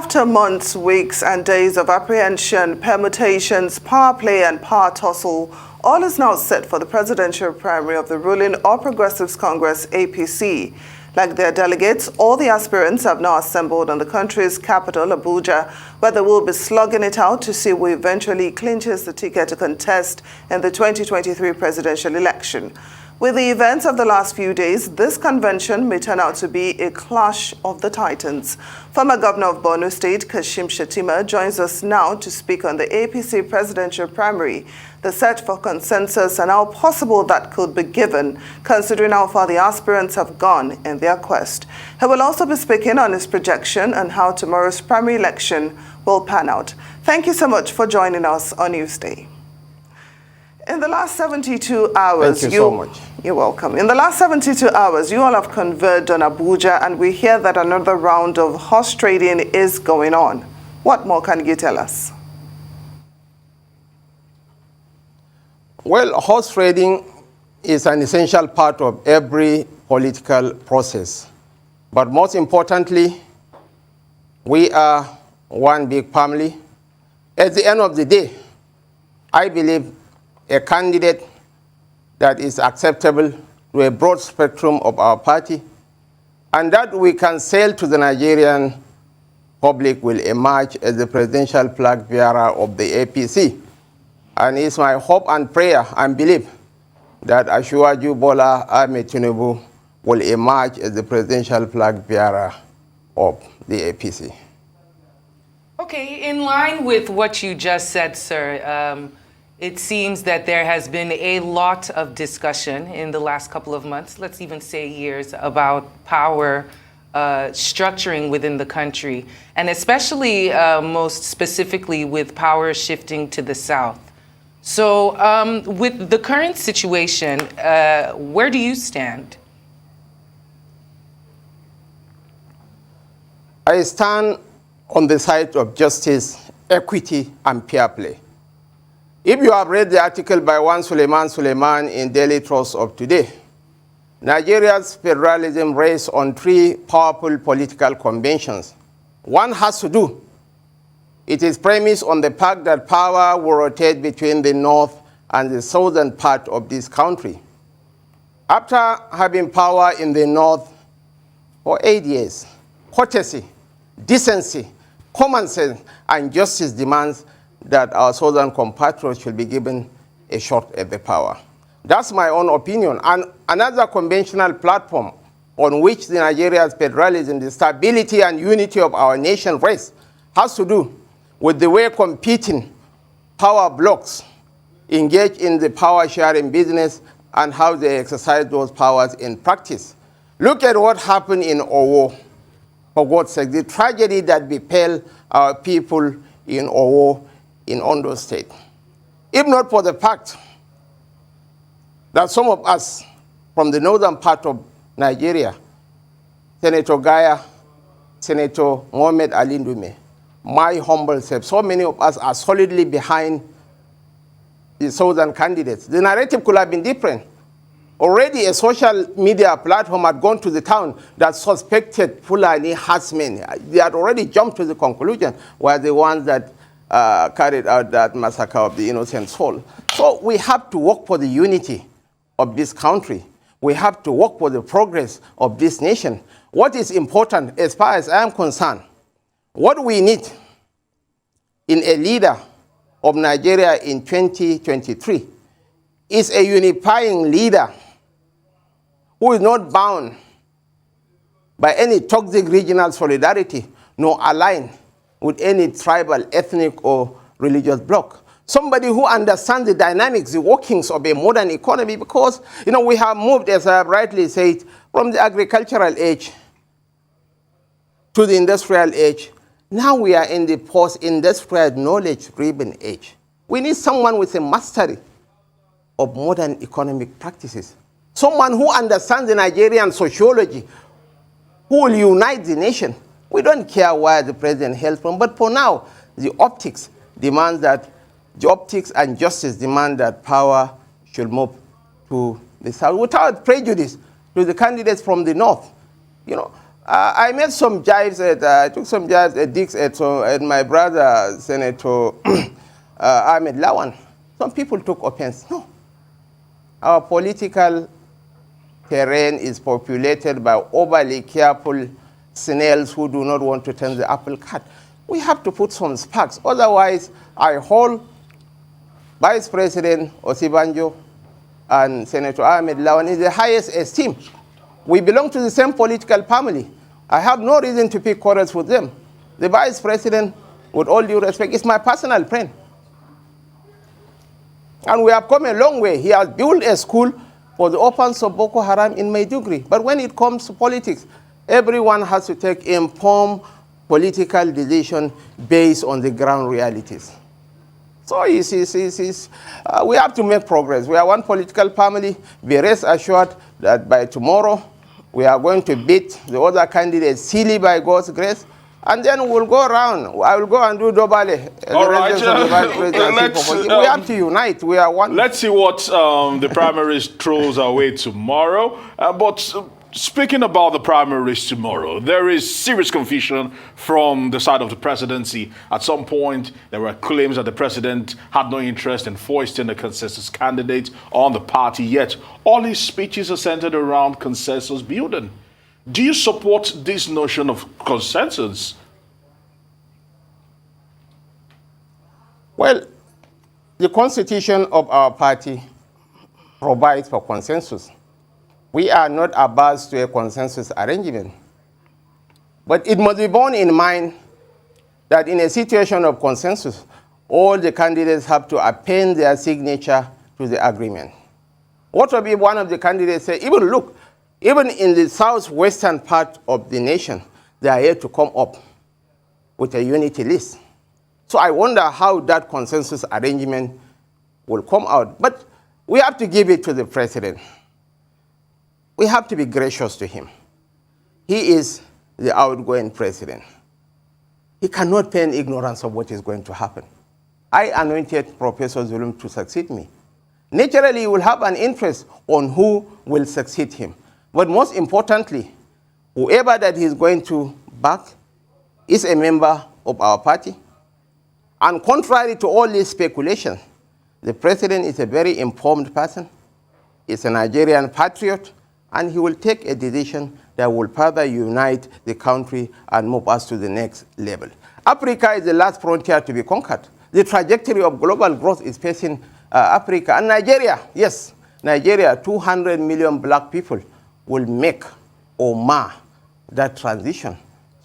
After months, weeks and days of apprehension, permutations, power play and power tussle, all is now set for the presidential primary of the ruling All Progressives Congress, APC. Like their delegates, all the aspirants have now assembled on the country's capital, Abuja, where they will be slugging it out to see who eventually clinches the ticket to contest in the 2023 presidential election. With the events of the last few days, this convention may turn out to be a clash of the titans. Former Governor of Borno State, Kashim Shettima, joins us now to speak on the APC Presidential primary, the search for consensus and how possible that could be given, considering how far the aspirants have gone in their quest. He will also be speaking on his projection on how tomorrow's primary election will pan out. Thank you so much for joining us on Newsday. In the last 72 hours, Thank you so much. You're welcome. In the last 72 hours, you all have converged on Abuja, and we hear that another round of horse trading is going on. What more can you tell us? Well, horse trading is an essential part of every political process. But most importantly, we are one big family. At the end of the day, I believe a candidate that is acceptable to a broad spectrum of our party, and that we can sell to the Nigerian public will emerge as the presidential flag bearer of the APC. And it's my hope and prayer and belief that Asiwaju Bola Ahmed Tinubu will emerge as the presidential flag bearer of the APC. Okay, in line with what you just said, sir, it seems that there has been a lot of discussion in the last couple of months, let's even say years, about power structuring within the country, and especially most specifically with power shifting to the south. So with the current situation, where do you stand? I stand on the side of justice, equity, and fair play. If you have read the article by one Suleiman in Daily Trust of today, Nigeria's federalism rests on three powerful political conventions. One has to do. It is premised on the fact that power will rotate between the north and the southern part of this country. After having power in the north for 8 years, courtesy, decency, common sense, and justice demands that our southern compatriots should be given a shot at the power. That's my own opinion. And another conventional platform on which the Nigeria's federalism, the stability and unity of our nation rests, has to do with the way competing power blocks engage in the power sharing business and how they exercise those powers in practice. Look at what happened in Owo, for God's sake, the tragedy that befell our people in Owo, in Ondo State. If not for the fact that some of us from the northern part of Nigeria, Senator Gaya, Senator Mohammed Ali Ndume, my humble self, so many of us are solidly behind the southern candidates, the narrative could have been different. Already a social media platform had gone to the town that suspected Fulani herdsmen. They had already jumped to the conclusion were the ones that carried out that massacre of the innocent soul. So we have to work for the unity of this country. We have to work for the progress of this nation. What is important, as far as I am concerned, what we need in a leader of Nigeria in 2023 is a unifying leader who is not bound by any toxic regional solidarity, nor aligned with any tribal, ethnic, or religious bloc. Somebody who understands the dynamics, the workings of a modern economy, because, we have moved, as I have rightly said, from the agricultural age to the industrial age. Now we are in the post-industrial knowledge-driven age. We need someone with a mastery of modern economic practices. Someone who understands the Nigerian sociology, who will unite the nation. We don't care where the president hails from, but for now, the optics and justice demand that power should move to the south without prejudice to the candidates from the north. I made some jives I took some jives at Dick's at my brother, Senator Ahmed Lawan. Some people took offense. No. Our political terrain is populated by overly careful snails who do not want to turn the apple cart. We have to put some sparks. Otherwise, I hold Vice President Osibanjo and Senator Ahmed Lawan in the highest esteem. We belong to the same political family. I have no reason to pick quarrels with them. The Vice President, with all due respect, is my personal friend. And we have come a long way. He has built a school for the orphans of Boko Haram in Maiduguri. But when it comes to politics, everyone has to take informed political decision based on the ground realities. So we have to make progress. We are one political family. Be rest assured that by tomorrow, we are going to beat the other candidates silly by God's grace. And then we'll go around. I will go and do Dobale. All right. We have to unite. We are one. Let's see what the primaries throws our way tomorrow. But speaking about the primaries tomorrow, there is serious confusion from the side of the presidency. At some point, there were claims that the president had no interest in foisting a consensus candidate on the party, yet all his speeches are centered around consensus building. Do you support this notion of consensus? Well, the constitution of our party provides for consensus. We are not averse to a consensus arrangement. But it must be borne in mind that in a situation of consensus, all the candidates have to append their signature to the agreement. What will be one of the candidates say, even in the southwestern part of the nation, they are yet to come up with a unity list. So I wonder how that consensus arrangement will come out. But we have to give it to the president. We have to be gracious to him. He is the outgoing president. He cannot feign ignorance of what is going to happen. I anointed Professor Zulum to succeed me. Naturally, he will have an interest on who will succeed him. But most importantly, whoever that he is going to back is a member of our party. And contrary to all these speculations, the president is a very informed person. He's a Nigerian patriot, and he will take a decision that will further unite the country and move us to the next level. Africa is the last frontier to be conquered. The trajectory of global growth is facing Africa. And Nigeria, yes, Nigeria, 200 million black people will make or mar that transition.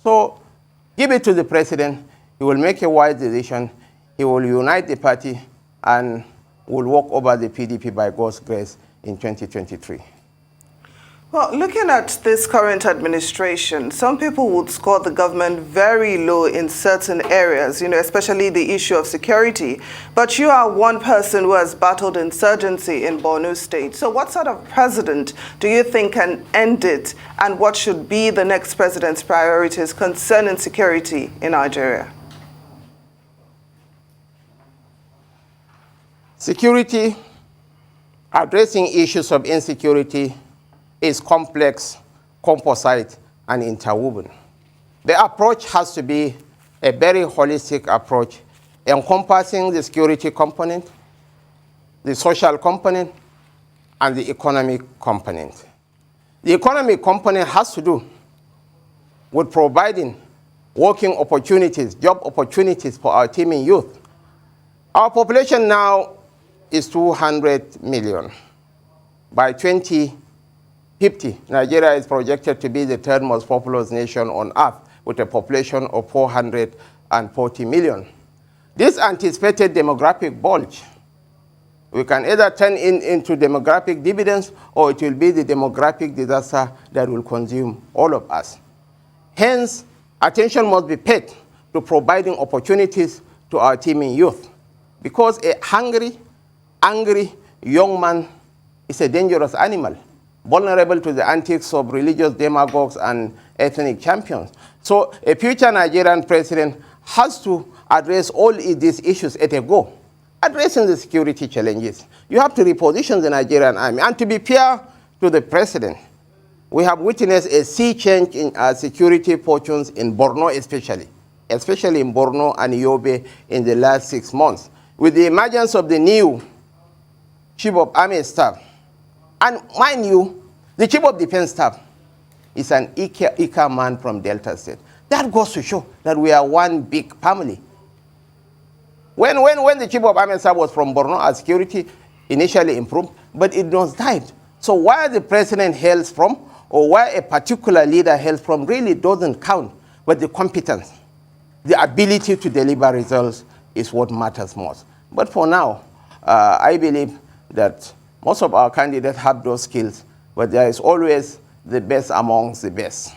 So give it to the president. He will make a wise decision. He will unite the party and will walk over the PDP by God's grace in 2023. Well, looking at this current administration, some people would score the government very low in certain areas, especially the issue of security. But you are one person who has battled insurgency in Borno State. So what sort of president do you think can end it? And what should be the next president's priorities concerning security in Nigeria? Security, addressing issues of insecurity is complex, composite, and interwoven. The approach has to be a very holistic approach, encompassing the security component, the social component, and the economic component. The economic component has to do with providing working opportunities, job opportunities for our teeming youth. Our population now is 200 million. By 2050, Nigeria is projected to be the third most populous nation on earth with a population of 440 million. This anticipated demographic bulge, we can either turn into demographic dividends or it will be the demographic disaster that will consume all of us. Hence, attention must be paid to providing opportunities to our teeming youth, because a hungry, angry young man is a dangerous animal, vulnerable to the antics of religious demagogues and ethnic champions. So a future Nigerian president has to address all these issues at a go. Addressing the security challenges, you have to reposition the Nigerian army. And to be fair to the president, we have witnessed a sea change in security fortunes in Borno especially in Borno and Yobe in the last 6 months. With the emergence of the new Chief of Army Staff, and mind you, the Chief of Defense Staff is an Ika man from Delta State. That goes to show that we are one big family. When the Chief of Army Staff was from Borno, our security initially improved, but it was died. So where the president hails from, or where a particular leader hails from, really doesn't count, but the competence, the ability to deliver results is what matters most. But for now, I believe that most of our candidates have those skills, but there is always the best amongst the best.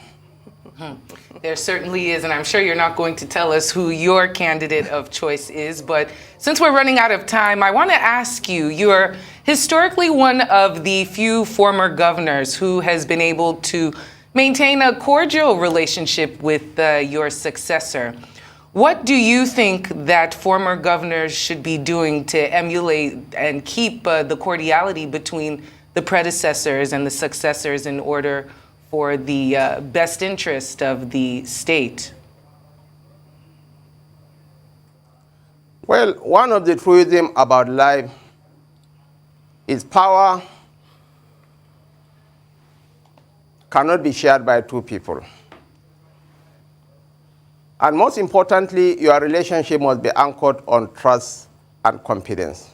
There certainly is, and I'm sure you're not going to tell us who your candidate of choice is, but since we're running out of time, I want to ask you, you're historically one of the few former governors who has been able to maintain a cordial relationship with your successor. What do you think that former governors should be doing to emulate and keep the cordiality between the predecessors and the successors in order for the best interest of the state? Well, one of the truisms about life is power cannot be shared by two people. And most importantly, your relationship must be anchored on trust and confidence.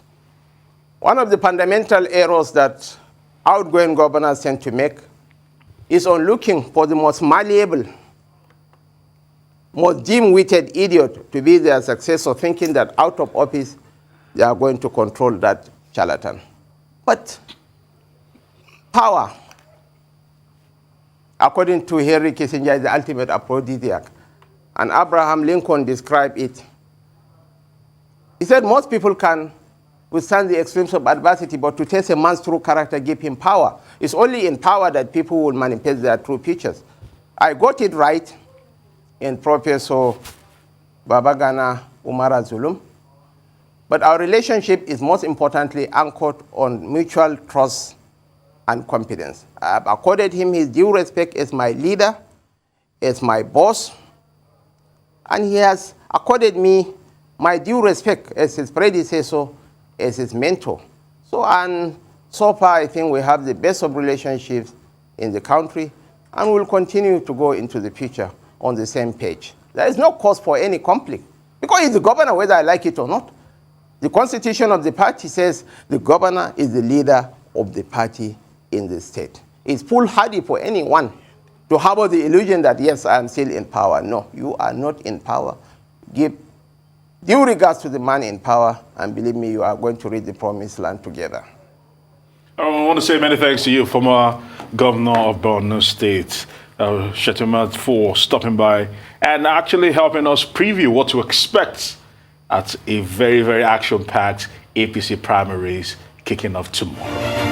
One of the fundamental errors that outgoing governors tend to make is on looking for the most malleable, most dim-witted idiot to be their successor, thinking that out of office they are going to control that charlatan. But power, according to Henry Kissinger, is the ultimate aphrodisiac. And Abraham Lincoln described it. He said most people can withstand the extremes of adversity, but to test a man's true character, give him power. It's only in power that people will manifest their true features. I got it right in Professor Babagana Umara Zulum, but our relationship is most importantly anchored on mutual trust and confidence. I have accorded him his due respect as my leader, as my boss, and he has accorded me my due respect as his predecessor, as his mentor. So far, I think we have the best of relationships in the country, and we'll continue to go into the future on the same page. There is no cause for any conflict, because he's the governor whether I like it or not. The constitution of the party says the governor is the leader of the party in the state. It's foolhardy for anyone to harbor the illusion that, yes, I am still in power. No, you are not in power. Give due regards to the man in power, and believe me, you are going to reach the promised land together. I want to say many thanks to you, former Governor of Borno State, Shettima, for stopping by and actually helping us preview what to expect at a very, very action-packed APC primaries kicking off tomorrow.